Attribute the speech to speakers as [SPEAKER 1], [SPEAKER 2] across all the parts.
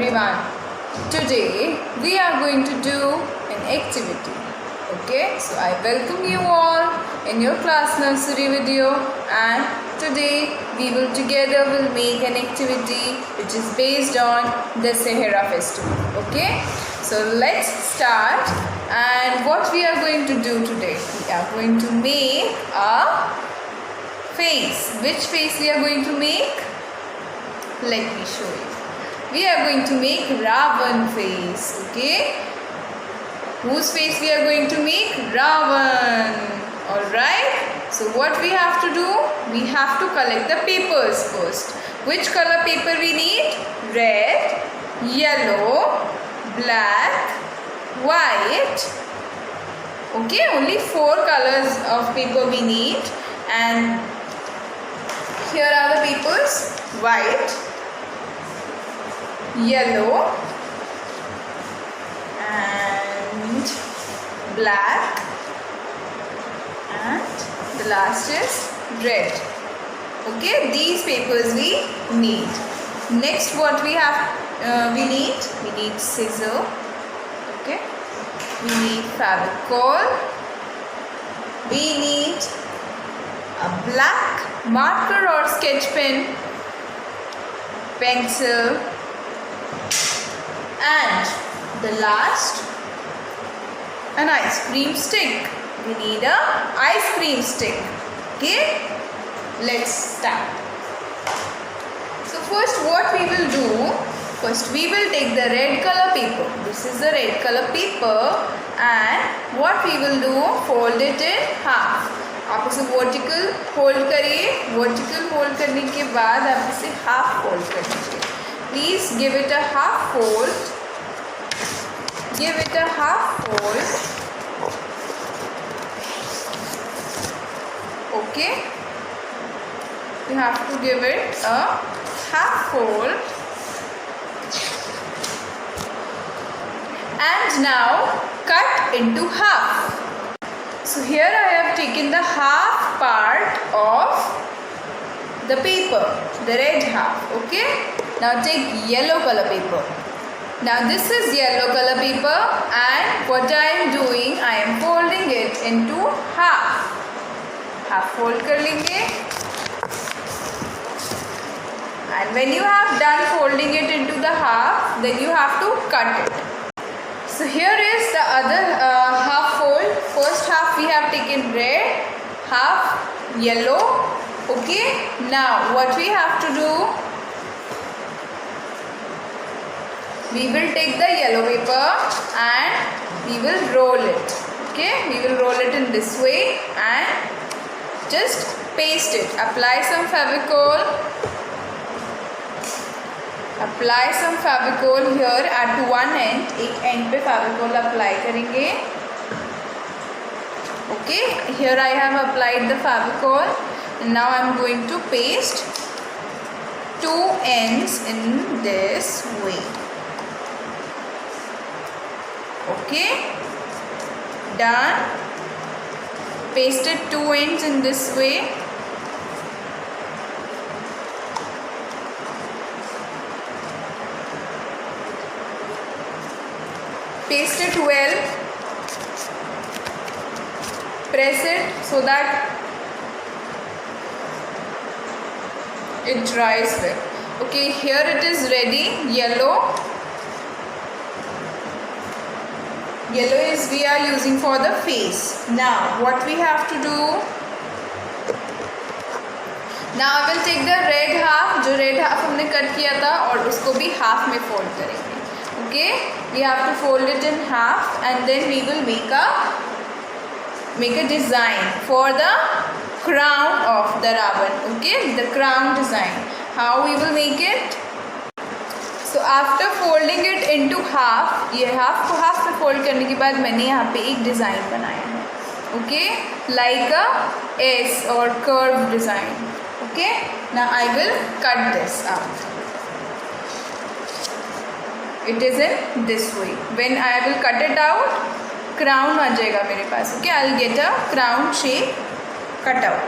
[SPEAKER 1] everyone. Today we are going to do an activity. Okay, so I welcome you all in your class nursery video, and today we will make an activity which is based on the Sahara festival. Okay, so let's start. And what we are going to do today? We are going to make a face. Which face we are going to make? Let me show you. We are going to make Ravan face. Okay, whose face we are going to make? Ravan. Alright, so what we have to do? We have to collect the papers first. Which color paper we need? Red, yellow, black, white. Okay, only 4 colors of paper we need, and here are the papers: white, yellow and black, and the last is red. Okay, these papers we need. Next, what we have? We need scissor. Okay, we need Fevicol. We need a black marker or sketch pen, pencil, and the last, an ice cream stick. We need a ice cream stick. Okay, let's start. So first what we will do? First we will take the red color paper. This is the red color paper, and what we will do? Fold it in half. आप इसे vertical fold करिए. Vertical fold करने के बाद आप इसे half fold कर लीजिए. Please give it a half fold. Give it a half fold. Okay, you have to give it a half fold. And now cut into half. So here I have taken the half part of the paper, the red half. Okay, now take yellow color paper. Now this is yellow color paper, and what I am doing, I am folding it into half. Half fold कर लेंगे, and when you have done folding it into the half, then you have to cut it. So here is the other half fold. First half we have taken red, half yellow. Okay, now what we have to do? We will take the yellow paper and we will roll it. Okay, we will roll it in this way and just paste it. Apply some Fevicol. Apply some Fevicol here at one end. एक end पे Fevicol apply करेंगे. Okay, here I have applied the Fevicol, and now I am going to paste 2 ends in this way. Okay, done. Pasted 2 ends in this way. Paste it well. Press it so that it dries well. Okay, here it is ready. Yellow. Yellow is we are using for the face. Now what we have to do? Now I will take the red half. जो red half हमने cut किया था, और उसको भी half में fold करेंगे. Okay, we have to fold it in half, and then we will make a design for the crown of the Ravan. Okay, the crown design. How we will make it? So after folding it into half, ये half को half में fold करने के बाद मैंने यहाँ पे एक design बनाया है. Okay, like a S or curve design. Okay, now I will cut this out. It is in this way. When I will cut it out, crown आ जाएगा मेरे पास. Okay, I'll get a crown shape cut out.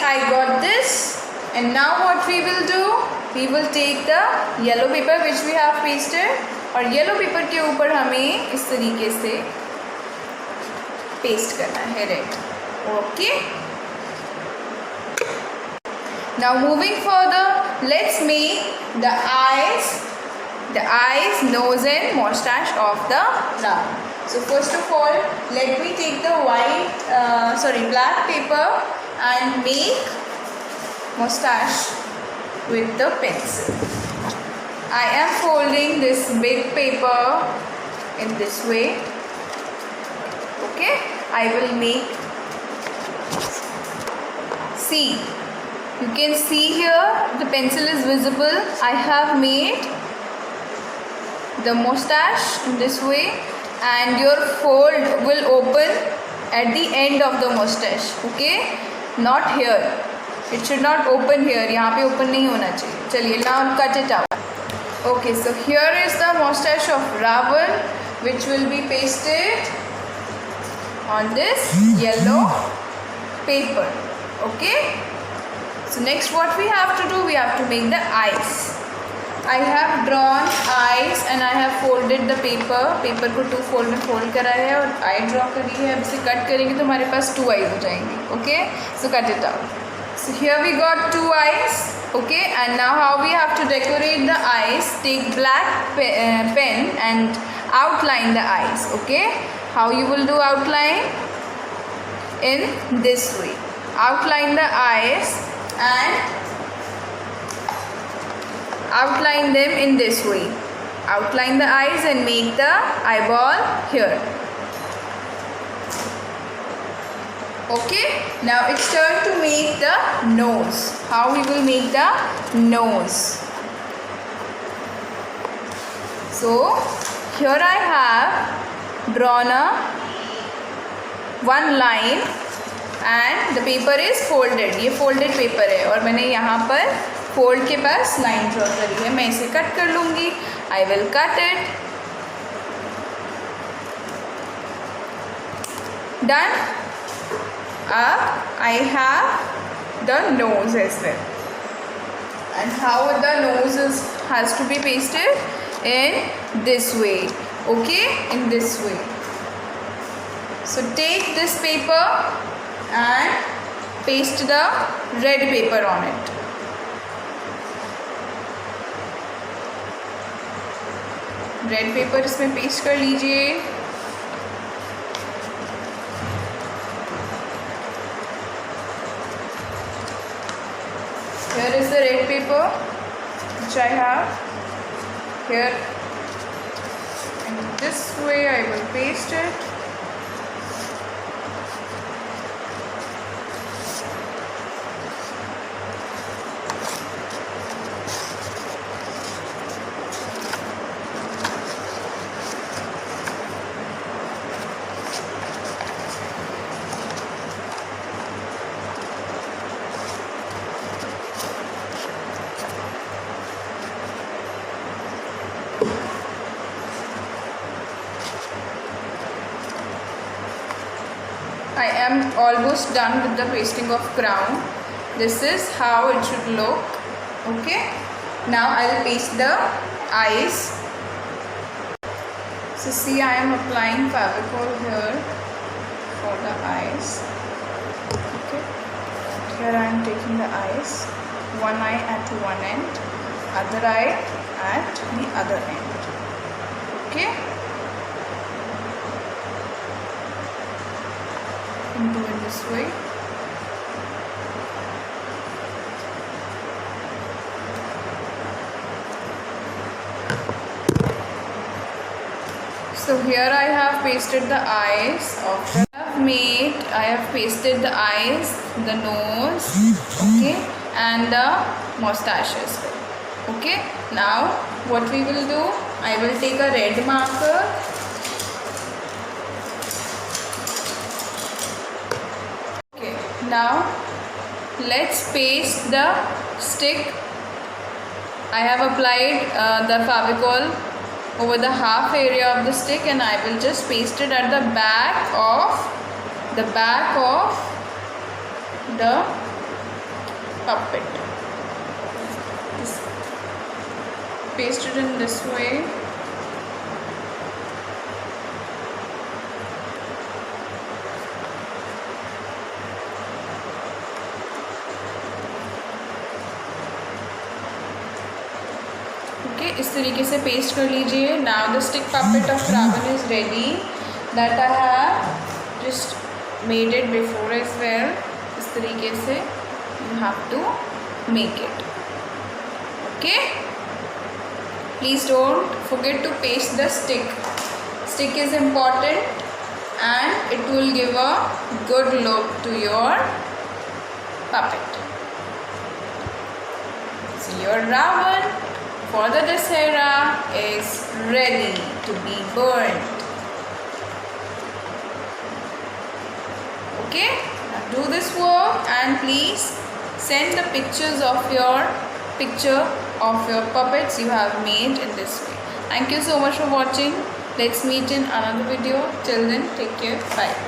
[SPEAKER 1] I got this. And now what we will do? We will take the yellow paper which we have pasted और yellow paper के ऊपर हमें इस तरीके से paste करना है red. Okay. Now moving further, let's make the eyes, nose and mustache of the raven. So first of all, let me take the black paper and make mustache with the pencil. I am folding this big paper in this way. Okay, I will make. See, you can see here the pencil is visible. I have made the mustache in this way, and your fold will open at the end of the mustache. Okay, not here. It should not open here. यहाँ पे open नहीं होना चाहिए. चलिए, now cut it out. Okay, so here is the mustache of Ravan, which will be pasted on this yellow paper. Okay. So next, what we have to do? We have to make the eyes. I have drawn eyes and I have folded the paper. Paper को 2 fold में fold करा है और eye draw करी है. अब इसे cut करेंगे तो हमारे पास 2 eyes हो जाएंगे. Okay, so cut it out. So here we got 2 eyes. Okay, and now how we have to decorate the eyes? Take black pen and outline the eyes. Okay, how you will do outline? In this way. Outline the eyes and outline them in this way. Outline the eyes and make the eyeball here. Okay, now it's turn to make the nose. How we will make the nose? So here I have drawn one line and the paper is folded. ये folded paper है और मैंने यहाँ पर fold के पास line draw करी है. मैं इसे cut कर लूँगी. I will cut it. Done. I have the nose as well. And how the nose has to be pasted? In this way. Okay, in this way. So take this paper and paste the red paper on it. Red paper इसमें paste कर लीजिए. Here is the red paper which I have here, and this way I will paste it. I am almost done with the pasting of crown. This is how it should look. Okay, now I will paste the eyes. So see, I am applying Fevicol here for the eyes. Okay, here I am taking the eyes, one eye at one end, other eye at the other end. Okay, and do it this way. So here I have pasted the eyes of the I have pasted the eyes, the nose, okay, and the mustaches. Okay, now what we will do, I will take a red marker. Okay, now let's paste the stick. I have applied the Fevicol over the half area of the stick, and I will just paste it at the back of the puppet. Just paste it in this way. Okay, इस तरीके से paste कर लीजिए. Now the stick puppet of Ravan is ready. That I have just made it before as well. इस तरीके से you have to make it. Okay, please don't forget to paste the stick. Stick is important and it will give a good look to your puppet. So your Ravan for the Dasera is ready to be burnt. Okay, now do this work and please send the picture of your puppets you have made in this way. Thank you so much for watching. Let's meet in another video. Till then, take care. Bye.